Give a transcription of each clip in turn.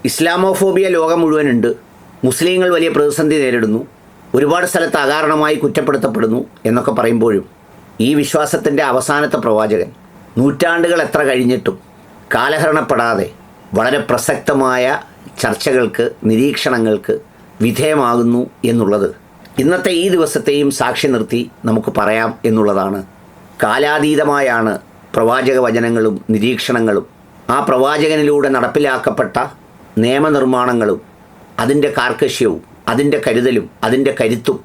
Islamophobia ലോകം മുഴുവനുണ്ട്. മുസ്ലിങ്ങൾ വലിയ പ്രതിസന്ധി നേരിടുന്നു, ഒരുപാട് സ്ഥലത്ത് അകാരണമായി കുറ്റപ്പെടുത്തപ്പെടുന്നു എന്നൊക്കെ പറയുമ്പോഴും ഈ വിശ്വാസത്തിൻ്റെ അവസാനത്തെ പ്രവാചകൻ നൂറ്റാണ്ടുകൾ എത്ര കഴിഞ്ഞിട്ടും കാലഹരണപ്പെടാതെ വളരെ പ്രസക്തമായ ചർച്ചകൾക്ക്, നിരീക്ഷണങ്ങൾക്ക് വിധേയമാകുന്നു എന്നുള്ളത് ഇന്നത്തെ ഈ ദിവസത്തെയും സാക്ഷി നിർത്തി നമുക്ക് പറയാം എന്നുള്ളതാണ്. കാലാതീതമായാണ് പ്രവാചക വചനങ്ങളും നിരീക്ഷണങ്ങളും ആ പ്രവാചകനിലൂടെ നടപ്പിലാക്കപ്പെട്ട നിയമനിർമ്മാണങ്ങളും അതിൻ്റെ കാർക്കശ്യവും അതിൻ്റെ കരുതലും അതിൻ്റെ കരുത്തും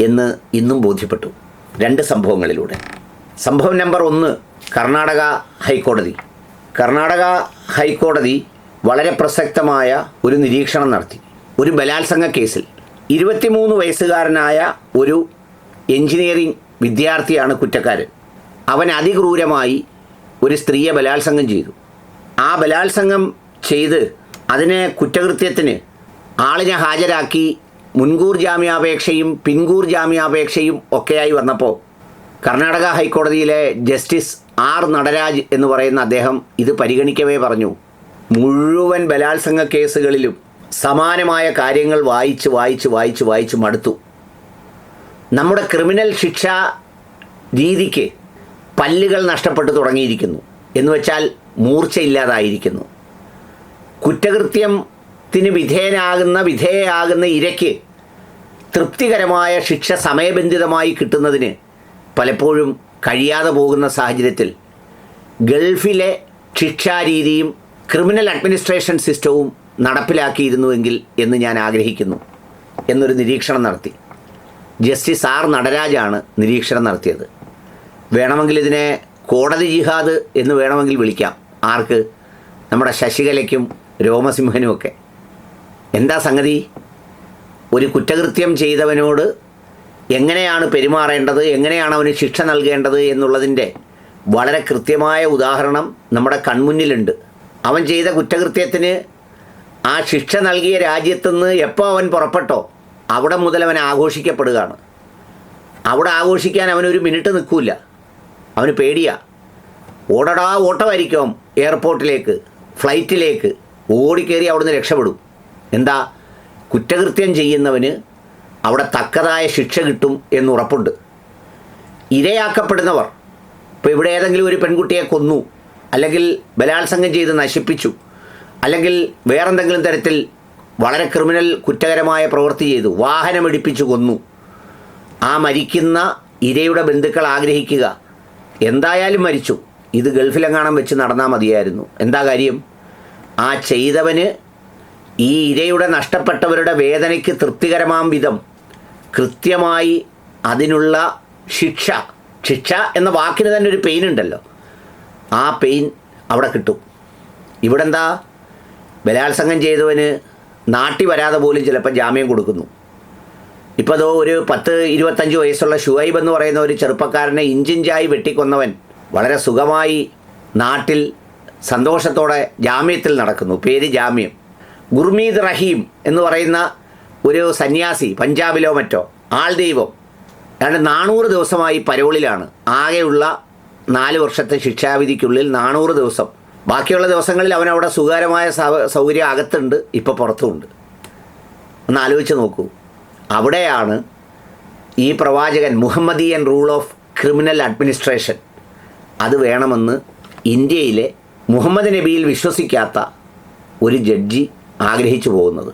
എന്ന് ഇന്നും ബോധ്യപ്പെട്ടു 2 സംഭവങ്ങളിലൂടെ. സംഭവം നമ്പർ 1, കർണാടക ഹൈക്കോടതി. കർണാടക ഹൈക്കോടതി വളരെ പ്രസക്തമായ ഒരു നിരീക്ഷണം നടത്തി. ഒരു ബലാത്സംഗ കേസിൽ 23 വയസ്സുകാരനായ ഒരു എഞ്ചിനീയറിംഗ് വിദ്യാർത്ഥിയാണ് കുറ്റക്കാരൻ. അവൻ അതിക്രൂരമായി ഒരു സ്ത്രീയെ ബലാത്സംഗം ചെയ്തു. ആ ബലാത്സംഗം ചെയ്ത് അതിനെ കുറ്റകൃത്യത്തിന് ആളിനെ ഹാജരാക്കി മുൻകൂർ ജാമ്യാപേക്ഷയും പിൻകൂർ ജാമ്യാപേക്ഷയും ഒക്കെയായി വന്നപ്പോൾ കർണാടക ഹൈക്കോടതിയിലെ ജസ്റ്റിസ് ആർ നടരാജ് എന്ന് പറയുന്ന അദ്ദേഹം ഇത് പരിഗണിക്കവേ പറഞ്ഞു, മുഴുവൻ ബലാത്സംഗ കേസുകളിലും സമാനമായ കാര്യങ്ങൾ വായിച്ച് മടുത്തു. നമ്മുടെ ക്രിമിനൽ ശിക്ഷാ രീതിക്ക് പല്ലുകൾ നഷ്ടപ്പെട്ടു തുടങ്ങിയിരിക്കുന്നു, എന്ന് വെച്ചാൽ മൂർച്ചയില്ലാതായിരിക്കുന്നു. കുറ്റകൃത്യത്തിന് വിധേയയാകുന്ന ഇരയ്ക്ക് തൃപ്തികരമായ ശിക്ഷ സമയബന്ധിതമായി കിട്ടുന്നതിന് പലപ്പോഴും കഴിയാതെ പോകുന്ന സാഹചര്യത്തിൽ ഗൾഫിലെ ശിക്ഷാരീതിയും ക്രിമിനൽ അഡ്മിനിസ്ട്രേഷൻ സിസ്റ്റവും നടപ്പിലാക്കിയിരുന്നുവെങ്കിൽ എന്ന് ഞാൻ ആഗ്രഹിക്കുന്നു എന്നൊരു നിരീക്ഷണം നടത്തി. ജസ്റ്റിസ് ആർ നടരാജാണ് നിരീക്ഷണം നടത്തിയത്. വേണമെങ്കിൽ ഇതിനെ കോടതി ജിഹാദ് എന്ന് വേണമെങ്കിൽ വിളിക്കാം. ആർക്ക്? നമ്മുടെ ശശികലയ്ക്കും രോമസിംഹനുമൊക്കെ. എന്താ സംഗതി? ഒരു കുറ്റകൃത്യം ചെയ്തവനോട് എങ്ങനെയാണ് പെരുമാറേണ്ടത്, എങ്ങനെയാണ് അവന് ശിക്ഷ നൽകേണ്ടത് എന്നുള്ളതിൻ്റെ വളരെ കൃത്യമായ ഉദാഹരണം നമ്മുടെ കൺമുന്നിലുണ്ട്. അവൻ ചെയ്ത കുറ്റകൃത്യത്തിന് ആ ശിക്ഷ നൽകിയ രാജ്യത്തുനിന്ന് എപ്പോൾ അവൻ പുറപ്പെട്ടോ അവിടെ മുതൽ അവൻ ആഘോഷിക്കപ്പെടുകയാണ്. അവിടെ ആഘോഷിക്കാൻ അവനൊരു മിനിറ്റ് നിൽക്കില്ല, അവന് പേടിയാ. ഓടടാ ഓട്ടമായിരിക്കും എയർപോർട്ടിലേക്ക്, ഫ്ലൈറ്റിലേക്ക് ഓടിക്കയറി അവിടുന്ന് രക്ഷപ്പെടും. എന്താ? കുറ്റകൃത്യം ചെയ്യുന്നവന് അവിടെ തക്കതായ ശിക്ഷ കിട്ടും എന്ന് ഉറപ്പുണ്ട്. ഇരയാക്കപ്പെടുന്നവർ, ഇപ്പോൾ ഇവിടെ ഏതെങ്കിലും ഒരു പെൺകുട്ടിയെ കൊന്നു, അല്ലെങ്കിൽ ബലാത്സംഗം ചെയ്ത് നശിപ്പിച്ചു, അല്ലെങ്കിൽ വേറെന്തെങ്കിലും തരത്തിൽ വളരെ ക്രിമിനൽ കുറ്റകരമായ പ്രവൃത്തി ചെയ്തു, വാഹനമിടിപ്പിച്ചു കൊന്നു, ആ മരിക്കുന്ന ഇരയുടെ ബന്ധുക്കൾ ആഗ്രഹിക്കുക, എന്തായാലും മരിച്ചു, ഇത് ഗൾഫിലെങ്ങാണം വെച്ച് നടന്നാൽ മതിയായിരുന്നു. എന്താ കാര്യം? ആ ചെയ്തവന് ഈ ഇരയുടെ നഷ്ടപ്പെട്ടവരുടെ വേദനയ്ക്ക് തൃപ്തികരമാം വിധം കൃത്യമായി അതിനുള്ള ശിക്ഷ എന്ന വാക്കിന് തന്നെ ഒരു പെയിൻ ഉണ്ടല്ലോ, ആ പെയിൻ അവിടെ കിട്ടും. ഇവിടെ എന്താ? ബലാത്സംഗം ചെയ്തവന് നാട്ടിൽ വരാതെ പോലും ചിലപ്പോൾ ജാമ്യം കൊടുക്കുന്നു. ഇപ്പോൾ അതോ ഒരു 10-25 വയസ്സുള്ള ഷുഹൈബ് എന്ന് പറയുന്ന ഒരു ചെറുപ്പക്കാരനെ ഇഞ്ചിഞ്ചായി വെട്ടിക്കൊന്നവൻ വളരെ സുഖമായി നാട്ടിൽ സന്തോഷത്തോടെ ജാമ്യത്തിൽ നടക്കുന്നു. പേര് ജാമ്യം. ഗുർമീത് റഹീം എന്ന് പറയുന്ന ഒരു സന്യാസി, പഞ്ചാബിലോ മറ്റോ, ആൾ ദൈവം, 400 ദിവസമായി പരോളിലാണ്. ആകെയുള്ള 4 വർഷത്തെ ശിക്ഷാവിധിക്കുള്ളിൽ 400 ദിവസം. ബാക്കിയുള്ള ദിവസങ്ങളിൽ അവനവിടെ സുഖകരമായ സൗകര്യം അകത്തുണ്ട്, ഇപ്പോൾ പുറത്തുമുണ്ട്. ഒന്ന് ആലോചിച്ച് നോക്കൂ. അവിടെയാണ് ഈ പ്രവാചകൻ മുഹമ്മദിയൻ റൂൾ ഓഫ് ക്രിമിനൽ അഡ്മിനിസ്ട്രേഷൻ അത് വേണമെന്ന് ഇന്ത്യയിലെ മുഹമ്മദ് നബിയിൽ വിശ്വസിക്കാത്ത ഒരു ജഡ്ജി ആഗ്രഹിച്ചു പോകുന്നത്.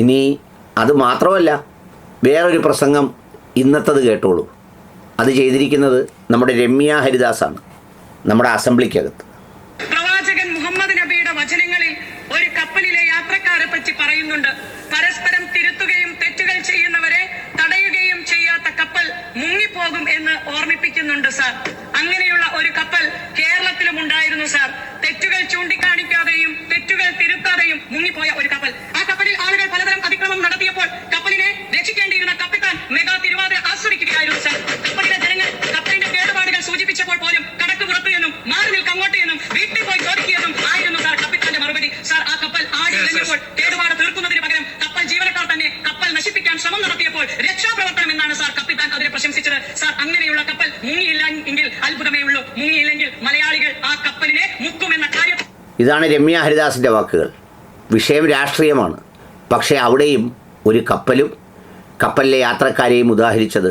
ഇനി അത് മാത്രമല്ല, വേറൊരു പ്രസംഗം ഇന്നത്തത് കേട്ടോളൂ. അത് ചെയ്തിരിക്കുന്നത് നമ്മുടെ രമ്യ ഹരിദാസാണ്, നമ്മുടെ അസംബ്ലിക്കകത്ത്. പ്രവാചകൻ മുഹമ്മദ് നബിയുടെ വചനങ്ങളിൽ ഒരു കപ്പലിലെ യാത്രക്കാരെ പറ്റി പറയുന്നുണ്ട്. പരസ്പരം തിരുത്തുകയും തെറ്റുകൾ ചെയ്യുന്നവരെ തടയുകയും ചെയ്യാത്ത കപ്പൽ മുങ്ങിപ്പോകും എന്ന് ഓർമ്മിപ്പിക്കുന്നുണ്ട് സാർ. അങ്ങനെയുള്ള ഒരു കപ്പൽ കേരളത്തിലും ഉണ്ടായിരുന്നു സാർ. തെറ്റുകൾ ചൂണ്ടിക്കാണിക്കാതെയും തെറ്റുകൾ തിരുത്താതെയും മുങ്ങിപ്പോയ ഒരു കപ്പൽ. ആ കപ്പലിൽ ആളുകൾ പലതരം അതിക്രമം നടത്തിയപ്പോൾ കപ്പലിനെ രക്ഷിക്കേണ്ടിയിരുന്ന കപ്പിത്താൻ മെഗാ തിരുവാതിര ആസ്വദിക്കുകയായിരുന്നു സാർ. കപ്പലിലെ ജനങ്ങൾ കപ്പലിന്റെ കേടുപാടുകൾ സൂചിപ്പിച്ചപ്പോൾ പോലും കടക്ക് പുറത്തു എന്നും മാറി നിൽക്കങ്ങോട്ട് എന്നും വീട്ടിൽ പോയി ചോദിക്കുകയെന്നും ആയിരുന്നു സാർ കപ്പിത്താന്റെ മറുപടി. സാർ, ആ കപ്പൽ ആടി ഉലഞ്ഞപ്പോൾ കേടുപാട് തീർക്കുന്നതിന് പകരം കപ്പൽ ജീവനക്കാർ തന്നെ കപ്പൽ നശിപ്പിക്കാൻ ശ്രമം നടത്തിയപ്പോൾ രക്ഷാപ്രവർത്തനം എന്നാണ് സാർ കപ്പിത്താൻ അതിനെ പ്രശംസിച്ചത്. സാർ, അങ്ങനെയുള്ള കപ്പൽ മുങ്ങിയില്ല എങ്കിൽ അത്ഭുതമേ ഉള്ളൂ. മുങ്ങിയില്ലെങ്കിൽ മലയാളികൾ ആ കപ്പലിനെ മുക്കുമെന്ന കാര്യം. ഇതാണ് രമ്യ ഹരിദാസിൻ്റെ വാക്കുകൾ. വിഷയം രാഷ്ട്രീയമാണ്. പക്ഷേ അവിടെയും ഒരു കപ്പലും കപ്പലിലെ യാത്രക്കാരെയും ഉദാഹരിച്ചത്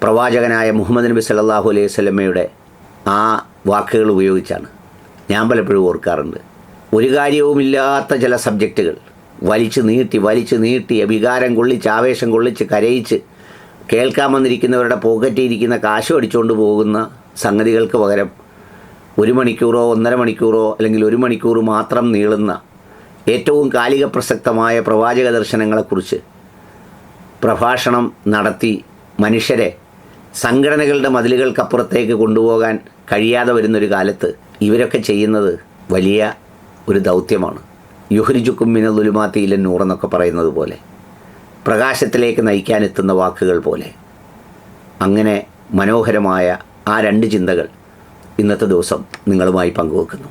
പ്രവാചകനായ മുഹമ്മദ് നബി സല്ലല്ലാഹു അലൈഹി വസല്ലമയുടെ ആ വാക്കുകൾ ഉപയോഗിച്ചാണ്. ഞാൻ പലപ്പോഴും ഓർക്കാറുണ്ട്, ഒരു കാര്യവുമില്ലാത്ത ചില സബ്ജക്റ്റുകൾ വലിച്ചു നീട്ടി വികാരം കൊള്ളിച്ച് ആവേശം കൊള്ളിച്ച് കരയിച്ച് കേൾക്കാൻ വന്നിരിക്കുന്നവരുടെ പോക്കറ്റിരിക്കുന്ന കാശ് അടിച്ചുകൊണ്ട് പോകുന്ന സംഗതികൾക്ക് പകരം 1 മണിക്കൂറോ 1.5 മണിക്കൂറോ അല്ലെങ്കിൽ 1 മണിക്കൂർ മാത്രം നീളുന്ന ഏറ്റവും കാലിക പ്രസക്തമായ പ്രവാചക ദർശനങ്ങളെക്കുറിച്ച് പ്രഭാഷണം നടത്തി മനുഷ്യരെ സംഘടനകളുടെ മതിലുകൾക്കപ്പുറത്തേക്ക് കൊണ്ടുപോകാൻ കഴിയാതെ വരുന്നൊരു കാലത്ത് ഇവരൊക്കെ ചെയ്യുന്നത് വലിയ ഒരു ദൗത്യമാണ്. യുഹ്രിജുക്കും മിനൽ ദുലുമാത്തി ഇലൻ നൂർ എന്നൊക്കെ പറയുന്നത് പോലെ, പ്രകാശത്തിലേക്ക് നയിക്കാനെത്തുന്ന വാക്കുകൾ പോലെ. അങ്ങനെ മനോഹരമായ ആ 2 ചിന്തകൾ ഇന്നത്തെ ദിവസം നിങ്ങളുമായി പങ്കുവെക്കുന്നു.